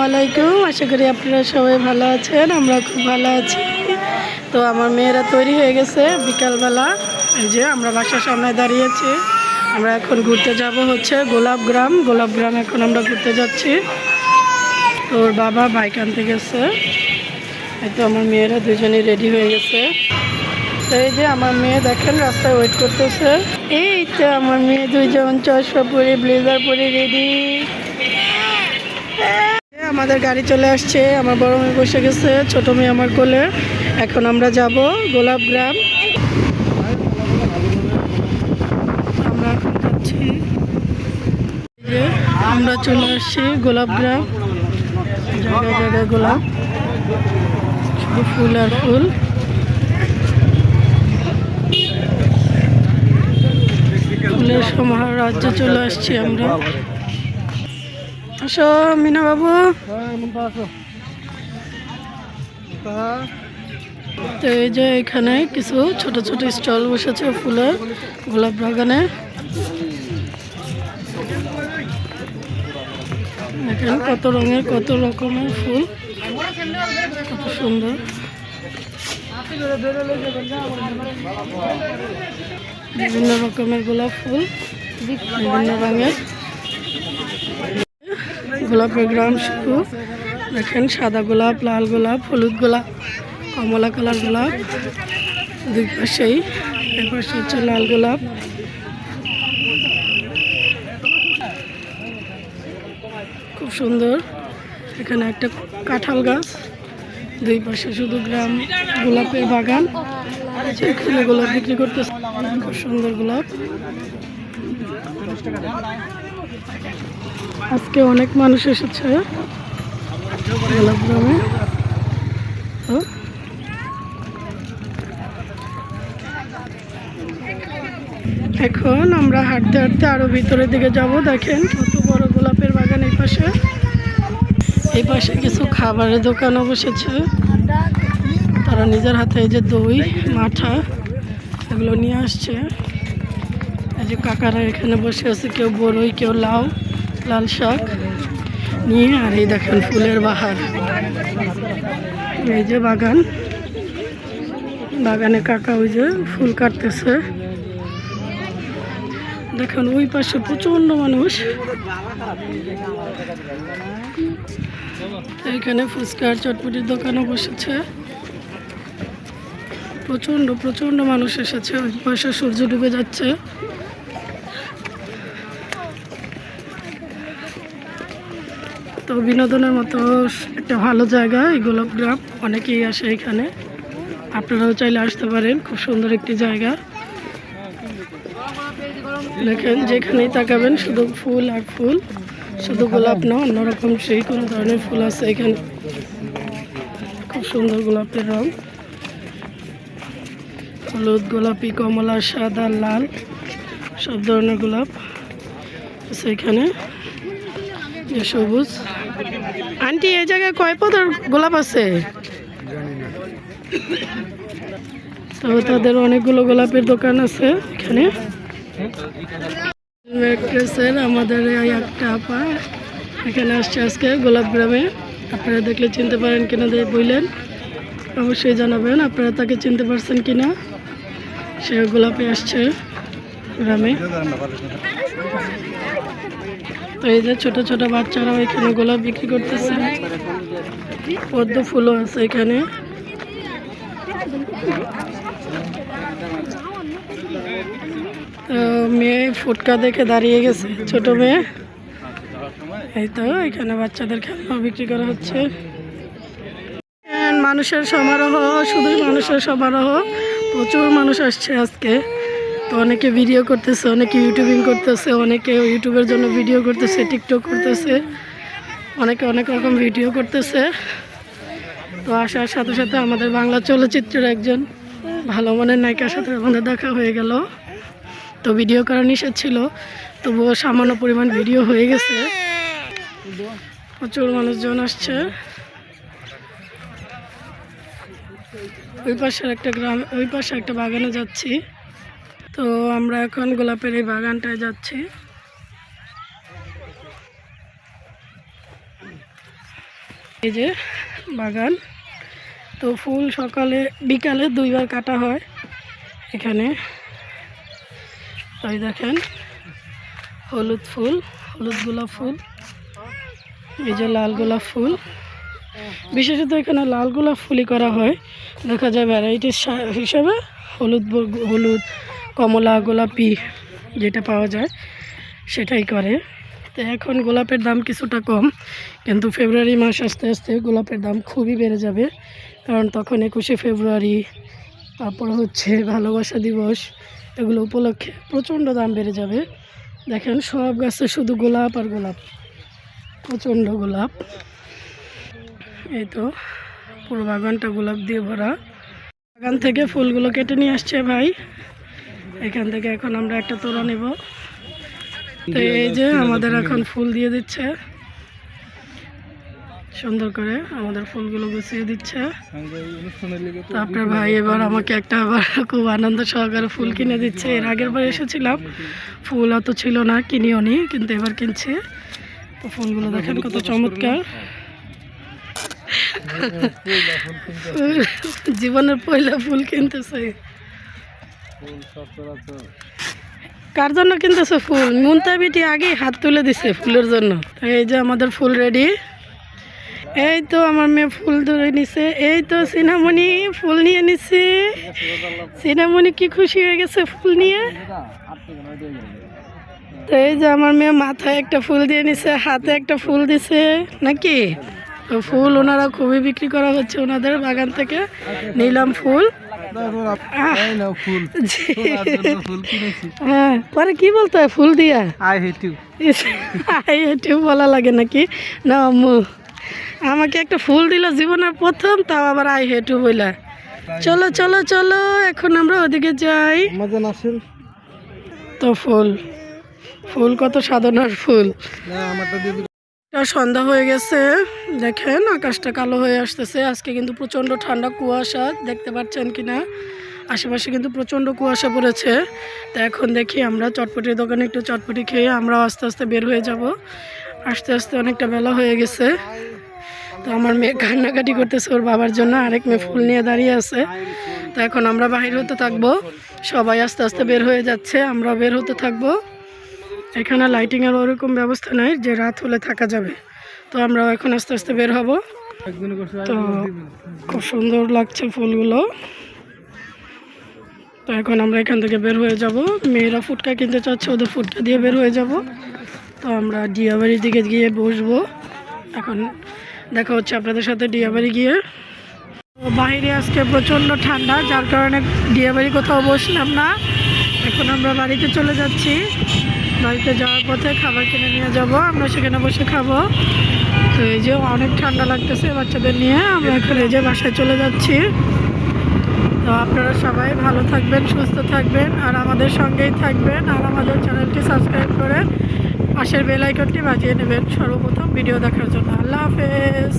আলাইকুম। আশা করি আপনারা সবাই ভালো আছেন, আমরা খুব ভালো আছি। তো আমার মেয়েরা তৈরি হয়ে গেছে বিকালবেলা। এই যে আমরা বাসার সামনে দাঁড়িয়েছি। আমরা এখন ঘুরতে যাব হচ্ছে গোলাপগ্রাম। এখন আমরা ঘুরতে যাচ্ছি। তো ওর বাবা বাইক আনতে গেছে। এই তো আমার মেয়েরা দুজনেই রেডি হয়ে গেছে। তো এই যে আমার মেয়ে দেখেন রাস্তায় ওয়েট করতেছে। এই তো আমার মেয়ে দুইজন চশমা পরে ব্লেজার পরে রেডি। আমাদের গাড়ি চলে আসছে। আমার বড় মেয়ে বসে গেছে, ছোট মেয়ে আমার কোলে। এখন আমরা যাব গোলাপগ্রাম। আমরা এখন যাচ্ছি, আমরা চলে আসছি গোলাপগ্রাম। জায়গায় জায়গায় গোলাপ, শুধু ফুল আর ফুল। ফুলের সমাহার রাজ্যে চলে আসছি আমরা। আসো মিনা বাবু। তো এই যে এখানে কিছু ছোট ছোট স্টল বসেছে ফুলের, গোলাপ বাগানে। দেখেন কত রঙের কত রকমের ফুল, কত সুন্দর। বিভিন্ন রকমের গোলাপ ফুল, বিভিন্ন রঙের গোলাপের গ্রাম শুরু। দেখেন সাদা গোলাপ, লাল গোলাপ, হলুদ গোলাপ, কমলা কালার গোলাপ। দুই পাশেই, এর পাশে হচ্ছে লাল গোলাপ। খুব সুন্দর। এখানে একটা কাঁঠাল গাছ, দুই পাশে শুধু গ্রাম গোলাপের বাগান। এখানে গোলাপ বিক্রি করতেছে, খুব সুন্দর গোলাপ। আজকে অনেক মানুষ এসেছে গোলাপগ্রামে। এখন আমরা হাঁটতে হাঁটতে আরো ভিতরের দিকে যাব। দেখেন কত বড় গোলাপের বাগান। এই পাশে কিছু খাবারের দোকানও বসেছে। তারা নিজের হাতে এই যে দই, মাঠা এগুলো নিয়ে আসছে। এই যে কাকারা এখানে বসে আছে, কেউ বড়ই, কেউ লাউ, লাল শাক নিয়ে। আর এই দেখেন ফুলের বাহার। এই যে বাগানে কাকা ওই যে ফুল কাটতেছে। দেখেন ওই পাশে প্রচন্ড মানুষ। এখানে ফুচকার চটপটির দোকানও বসেছে। প্রচন্ড মানুষ এসেছে। ওই পাশে সূর্য ডুবে যাচ্ছে। তো বিনোদনের মতো একটা ভালো জায়গা এই গোলাপগ্রাম। অনেকেই আসে এখানে, আপনারাও চাইলে আসতে পারেন। খুব সুন্দর একটি জায়গা। দেখেন যেখানেই তাকাবেন শুধু ফুল আর ফুল, শুধু গোলাপ না, অন্যরকম সেই কোনো ধরনের ফুল আছে এখানে। খুব সুন্দর গোলাপের রং, হলুদ, গোলাপি, কমলা, সাদা, লাল, সব ধরনের গোলাপ আছে এখানে। সবুজ। আন্টি এই জায়গায় কয় পদের গোলাপ আছে? তো তাদের অনেকগুলো গোলাপের দোকান আছে এখানে। আমাদের একটা আপা এখানে আসছে আজকে গোলাপগ্রামে। আপনারা দেখলে চিনতে পারেন কিনা বললেন, অবশ্যই জানাবেন আপনারা তাকে চিনতে পারছেন কিনা। সে গোলাপে আসছে গ্রামে। তো এই যে ছোট ছোট বাচ্চারাও এখানে গোলাপ বিক্রি করতেছে। পদ্ম ফুলও আছে এখানে। তো মেয়ে ফুটকা দেখে দাঁড়িয়ে গেছে, ছোট মেয়ে। এই তো এখানে বাচ্চাদের খেলনা বিক্রি করা হচ্ছে। মানুষের সমারোহ, শুধু মানুষের সমারোহ। প্রচুর মানুষ আসছে আজকে। তো অনেকে ভিডিও করতেছে, অনেকে ইউটিউবিং করতেছে, অনেকে ইউটিউবের জন্য ভিডিও করতেছে, টিকটক করতেছে, অনেকে অনেক রকম ভিডিও করতেছে। তো আসার সাথে সাথে আমাদের বাংলা চলচ্চিত্রের একজন ভালো মানের নায়িকার সাথে আমাদের দেখা হয়ে গেল। তো ভিডিও করা নিষেধ ছিল, তবুও সামান্য পরিমাণ ভিডিও হয়ে গেছে। প্রচুর মানুষজন আসছে। ওই পাশে একটা বাগানে যাচ্ছি। তো আমরা এখন গোলাপের এই বাগানটায় যাচ্ছি। এই যে বাগান, তো ফুল সকালে বিকালে 2 বার কাটা হয় এখানে। তাই দেখেন হলুদ ফুল, হলুদ গোলাপ ফুল, এই যে লাল গোলাপ ফুল। বিশেষত এখানে লাল গোলাপ ফুলই করা হয়, দেখা যায় ভ্যারাইটিস হিসেবে হলুদ, কমলা, গোলাপি যেটা পাওয়া যায় সেটাই করে। তো এখন গোলাপের দাম কিছুটা কম, কিন্তু ফেব্রুয়ারি মাস আস্তে আস্তে গোলাপের দাম খুবই বেড়ে যাবে, কারণ তখন 21শে ফেব্রুয়ারি, তারপর হচ্ছে ভালোবাসা দিবস, এগুলো উপলক্ষে প্রচণ্ড দাম বেড়ে যাবে। দেখেন সব গাছে শুধু গোলাপ আর গোলাপ, প্রচণ্ড গোলাপ। এই তো পুরো বাগানটা গোলাপ দিয়ে ভরা। বাগান থেকে ফুলগুলো কেটে নিয়ে আসছে ভাই, এখান থেকে এখন আমরা একটা তোড়া নেব। তো এই যে আমাদের এখন ফুল দিয়ে দিচ্ছে, সুন্দর করে আমাদের ফুলগুলো গুছিয়ে দিচ্ছে। তারপরে ভাই এবার আমাকে একটা আবার খুব আনন্দ সহকারে ফুল কিনে দিচ্ছে। এর আগের বার এসেছিলাম, ফুল অত ছিল না, কিনিও নি, কিন্তু এবার কিনছে। তো ফুলগুলো দেখেন কত চমৎকার। জীবনের পয়লা ফুল কিনতেছে। কার জন্য কিনতেছে ফুল? মুনতা বিটি আগে হাত তুলে দিছে ফুলের জন্য। এই যে আমাদের ফুল রেডি। এই তো আমার মেয়ে ফুল ধরে নিছে। এই তো সিনামণি ফুল নিয়ে নিচ্ছে। সিনামণি কি খুশি হয়ে গেছে ফুল নিয়ে। তো এই যে আমার মেয়ে মাথায় একটা ফুল দিয়ে নিছে, হাতে একটা ফুল দিছে নাকি। তো ফুল ওনারা খুবই বিক্রি করা হচ্ছে ওনাদের বাগান থেকে, নিলাম ফুল। হ্যাঁ, পরে কি বলতে হয় ফুল দিয়া? আই হেট ইউ বলা লাগে নাকি? না আম্মু আমাকে একটা ফুল দিল জীবনের প্রথম, তাও আবার আই হেট ইউ বইলা। চলো চলো চলো এখন আমরা ওদিকে যাই। তো ফুল ফুল কত সাধনার ফুল। সন্ধ্যা হয়ে গেছে, দেখেন আকাশটা কালো হয়ে আসতেছে। আজকে কিন্তু প্রচণ্ড ঠান্ডা, কুয়াশা দেখতে পাচ্ছেন কিনা, আশেপাশে কিন্তু প্রচণ্ড কুয়াশা পড়েছে। তো এখন দেখি আমরা চটপটির দোকানে একটু চটপটি খেয়ে আমরা আস্তে আস্তে বের হয়ে যাব। আস্তে আস্তে অনেকটা বেলা হয়ে গেছে। তো আমার মেয়ে কান্নাকাটি করতেছে ওর বাবার জন্য, আরেক মেয়ে ফুল নিয়ে দাঁড়িয়ে আছে। তো এখন আমরা বাহির হতে থাকবো, সবাই আস্তে আস্তে বের হয়ে যাচ্ছে, আমরা বের হতে থাকবো। এখানে লাইটিংয়ের ওরকম ব্যবস্থা নাই যে রাত হলে থাকা যাবে। তো আমরা এখন আস্তে আস্তে বের হব। তো খুব সুন্দর লাগছে ফুলগুলো। তো এখন আমরা এখান থেকে বের হয়ে যাব। মেয়েরা ফুটকা কিনতে চাচ্ছে, ওদের ফুটকা দিয়ে বের হয়ে যাব। তো আমরা ডিয়াবাড়ির দিকে গিয়ে বসবো। এখন দেখা হচ্ছে আপনাদের সাথে ডিয়াবাড়ি গিয়ে। বাইরে আজকে প্রচণ্ড ঠান্ডা, যার কারণে ডিয়াবাড়ি কোথাও বসলাম না। এখন আমরা বাড়িতে চলে যাচ্ছি। বাড়িতে যাওয়ার পথে খাবার কিনে নিয়ে যাব, আমরা সেখানে বসে খাবো। তো এই যে অনেক ঠান্ডা লাগতেছে বাচ্চাদের নিয়ে, আমরা এখন এই যে বাসায় চলে যাচ্ছি। তো আপনারা সবাই ভালো থাকবেন, সুস্থ থাকবেন, আর আমাদের সঙ্গেই থাকবেন, আর আমাদের চ্যানেলটি সাবস্ক্রাইব করে পাশের বেল আইকনটি বাজিয়ে নেবেন সর্বপ্রথম ভিডিও দেখার জন্য। আল্লাহ হাফেজ।